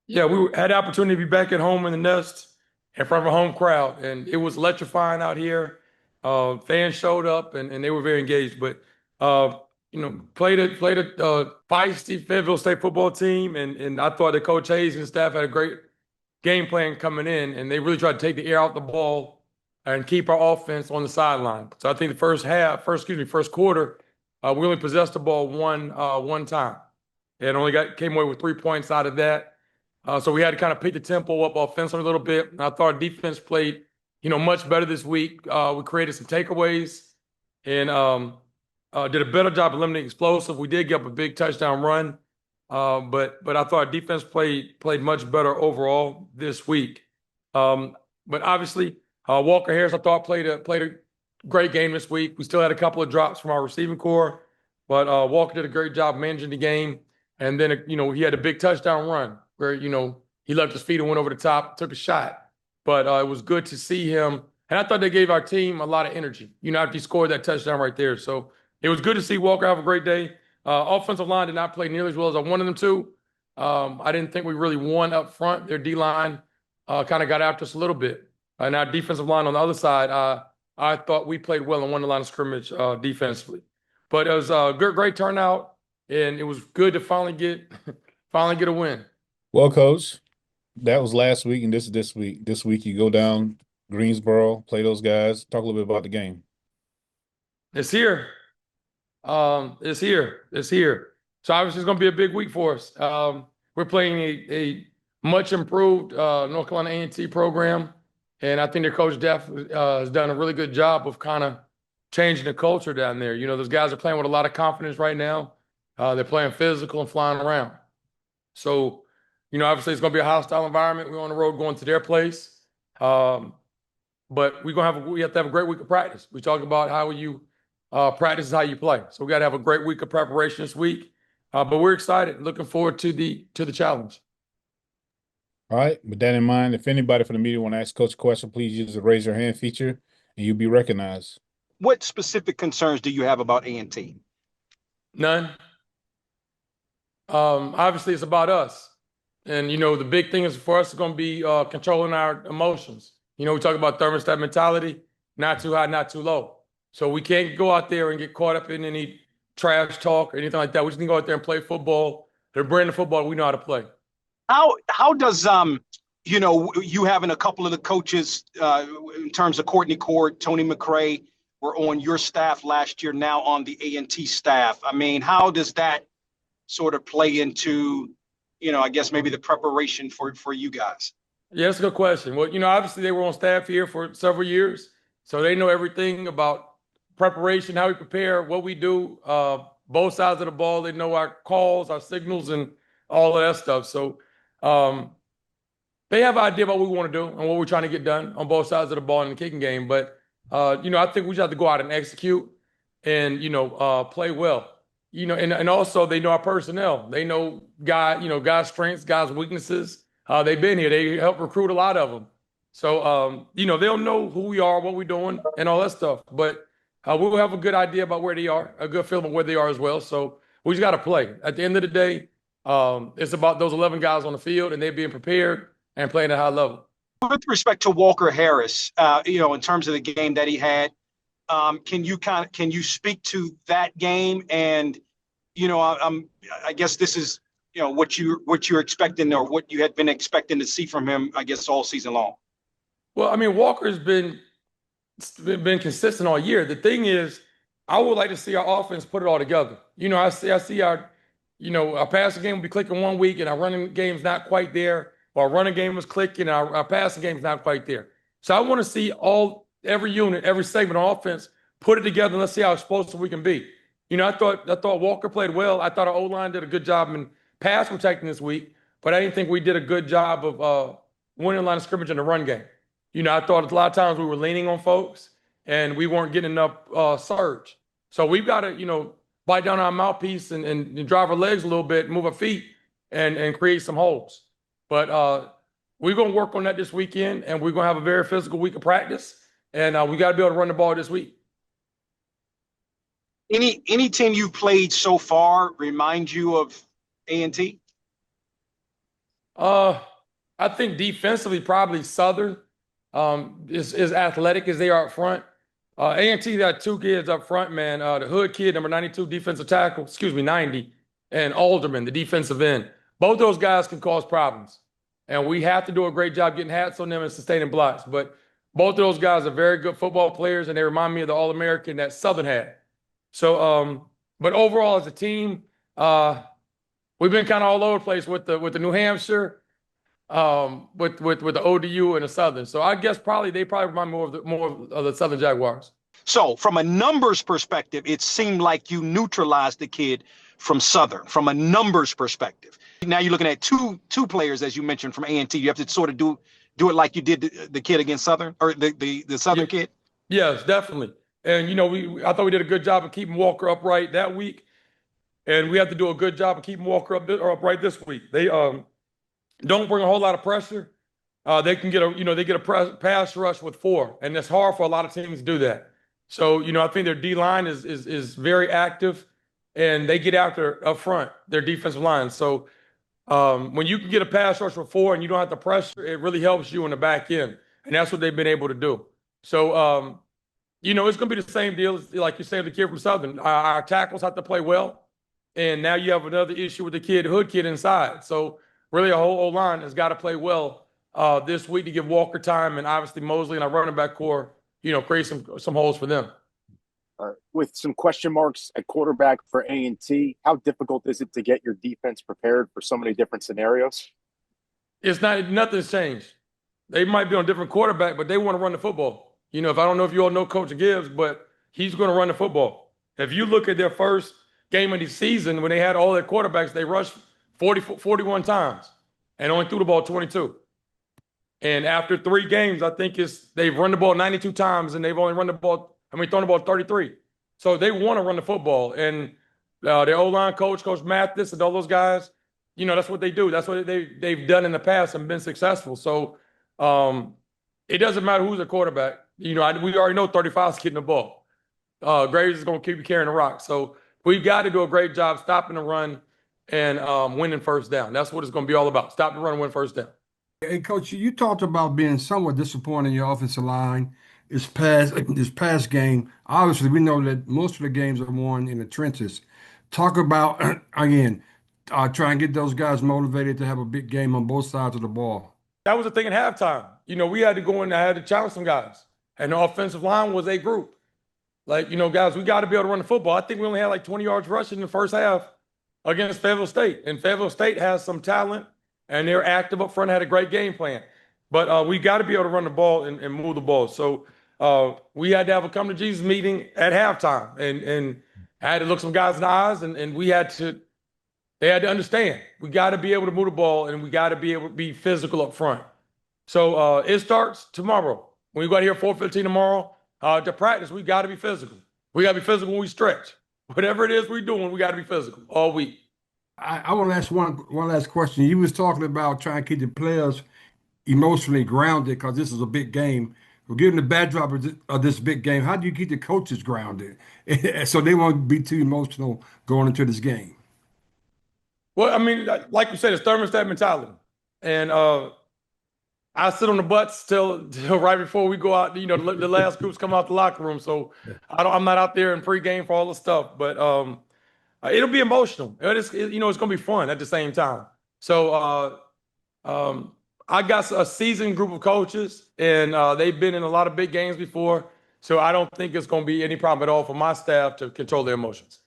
Yeah, had the opportunity to be back at home in the nest in front of a home crowd, and it was electrifying out here. Fans showed up, and they were very engaged. But played a feisty Fayetteville State football team, and I thought that Coach Hayes and staff had a great game plan coming in, and they really tried to take the air out the ball and keep our offense on the sideline. So I think the first quarter, we only possessed the ball one time, and only came away with 3 points out of that. So we had to kind of pick the tempo up offensively a little bit. And I thought our defense played, much better this week. We created some takeaways and did a better job eliminating explosive. We did get up a big touchdown run, but I thought our defense played much better overall this week. But obviously, Walker Harris, I thought played a great game this week. We still had a couple of drops from our receiving core, but Walker did a great job managing the game. And then, he had a big touchdown run where, he left his feet and went over the top, took a shot. But it was good to see him. And I thought they gave our team a lot of energy, after he scored that touchdown right there. So it was good to see Walker have a great day. Offensive line did not play nearly as well as I wanted them to. I didn't think we really won up front. Their D-line kind of got after us a little bit. And our defensive line on the other side, I thought we played well and won the line of scrimmage defensively. But it was a great turnout, and it was good to finally get a win. Well, Coach, that was last week, and this is this week. This week you go down Greensboro, play those guys. Talk a little bit about the game. It's here. It's here. It's here. So obviously it's going to be a big week for us. We're playing a much improved North Carolina A&T program, and I think their coach Def has done a really good job of kind of changing the culture down there. Those guys are playing with a lot of confidence right now. They're playing physical and flying around. So, obviously it's going to be a hostile environment. We're on the road going to their place. But we have to have a great week of practice. We talk about how you practice is how you play. So we got to have a great week of preparation this week. But we're excited, looking forward to the challenge. All right. With that in mind, if anybody from the media want to ask Coach a question, please use the raise your hand feature, and you'll be recognized. What specific concerns do you have about A&T? None. Obviously, it's about us. And, the big thing is for us is going to be controlling our emotions. We talk about thermostat mentality, not too high, not too low. So we can't go out there and get caught up in any trash talk or anything like that. We just need to go out there and play football. The brand of football we know how to play. How does you having a couple of the coaches in terms of Courtney Court, Tony McCray were on your staff last year, now on the A&T staff. I mean, how does that sort of play into, I guess maybe the preparation for you guys? Yeah, that's a good question. Well, obviously they were on staff here for several years, so they know everything about preparation, how we prepare, what we do, both sides of the ball. They know our calls, our signals, and all of that stuff. So they have an idea about what we want to do and what we're trying to get done on both sides of the ball in the kicking game. But I think we just have to go out and execute and play well. And also they know our personnel. They know guys' strengths, guys' weaknesses. They've been here. They help recruit a lot of them. So they'll know who we are, what we're doing, and all that stuff. But we'll have a good idea about where they are, a good feeling of where they are as well. So we just got to play. At the end of the day, it's about those 11 guys on the field and they being prepared and playing at a high level. With respect to Walker Harris, in terms of the game that he had, can you speak to that game? And I guess this is what you're expecting, or what you had been expecting to see from him, I guess, all season long. Well, I mean, Walker's been consistent all year. The thing is, I would like to see our offense put it all together. I see our passing game will be clicking one week and our running game's not quite there. Or our running game was clicking and our passing game's not quite there. So I want to see every unit, every segment on offense, put it together and let's see how explosive we can be. I thought Walker played well. I thought our O-line did a good job in pass protecting this week, but I didn't think we did a good job of winning the line of scrimmage in the run game. I thought a lot of times we were leaning on folks and we weren't getting enough surge. So we've got to, bite down our mouthpiece and drive our legs a little bit, move our feet and create some holes. But we're going to work on that this weekend, and we're going to have a very physical week of practice, and we got to be able to run the ball this week. Any team you've played so far remind you of A&T? Uh, I think defensively, probably Southern is athletic as they are up front. A&T got two kids up front, man. The Hood kid, number 92, defensive tackle, 90, and Alderman, the defensive end. Both those guys can cause problems. And we have to do a great job getting hats on them and sustaining blocks. But both of those guys are very good football players, and they remind me of the All-American that Southern had. So, but overall as a team, we've been kind of all over the place with the New Hampshire, with the ODU and the Southern. So I guess they probably remind me more of the Southern Jaguars. So from a numbers perspective, it seemed like you neutralized the kid from Southern from a numbers perspective. Now you're looking at two players, as you mentioned, from A&T. You have to sort of do it like you did the kid against Southern, or the Southern kid. Yes, definitely. And I thought we did a good job of keeping Walker upright that week, and we have to do a good job of keeping Walker upright this week. They don't bring a whole lot of pressure. They can get a pass rush with 4, and it's hard for a lot of teams to do that. So I think their D line is very active, and they get after up front their defensive line. So when you can get a pass rush with 4 and you don't have to pressure, it really helps you in the back end, and that's what they've been able to do. So it's going to be the same deal like you said, the kid from Southern. Our tackles have to play well, and now you have another issue with the Hood kid inside. So really, a whole O-line has got to play well this week to give Walker time, and obviously Mosley and our running back core, create some holes for them. With some question marks at quarterback for A&T, how difficult is it to get your defense prepared for so many different scenarios? Nothing's changed. They might be on a different quarterback, but they want to run the football. If I don't know if you all know Coach Gibbs, but he's going to run the football. If you look at their first game of the season, when they had all their quarterbacks, they rushed 41 times and only threw the ball 22. And after 3 games, I think they've run the ball 92 times and they've only thrown the ball 33. So they want to run the football. And their O-line coach, Coach Mathis, and all those guys, that's what they do. That's what they've done in the past and been successful. So it doesn't matter who's the quarterback. We already know 35 is getting the ball. Graves is going to keep carrying the rock. So we've got to do a great job stopping the run and winning first down. That's what it's going to be all about. Stop the run and win first down. Hey, Coach, you talked about being somewhat disappointed in your offensive line this past game. Obviously, we know that most of the games are won in the trenches. Talk about, again, try and get those guys motivated to have a big game on both sides of the ball. That was the thing at halftime. We had to go in there, I had to challenge some guys. And the offensive line was a group. Like, guys, we got to be able to run the football. I think we only had like 20 yards rushing in the first half against Fayetteville State. And Fayetteville State has some talent, and they're active up front, had a great game plan. But we got to be able to run the ball and move the ball. So we had to have a come to Jesus meeting at halftime. And I had to look some guys in the eyes, and they had to understand. We got to be able to move the ball, and we got to be able to be physical up front. So it starts tomorrow. When we go out here at 4:15 tomorrow to practice, we got to be physical. We got to be physical when we stretch. Whatever it is we're doing, we got to be physical all week. I want to ask one last question. You was talking about trying to keep the players emotionally grounded because this is a big game. We're given the backdrop of this big game. How do you keep the coaches grounded so they won't be too emotional going into this game? Well, I mean, like you said, it's thermostat mentality. And I sit on the butts till right before we go out. The last groups come out the locker room. So I'm not out there in pregame for all the stuff. But it'll be emotional. It's going to be fun at the same time. So I got a seasoned group of coaches, and they've been in a lot of big games before. So I don't think it's going to be any problem at all for my staff to control their emotions.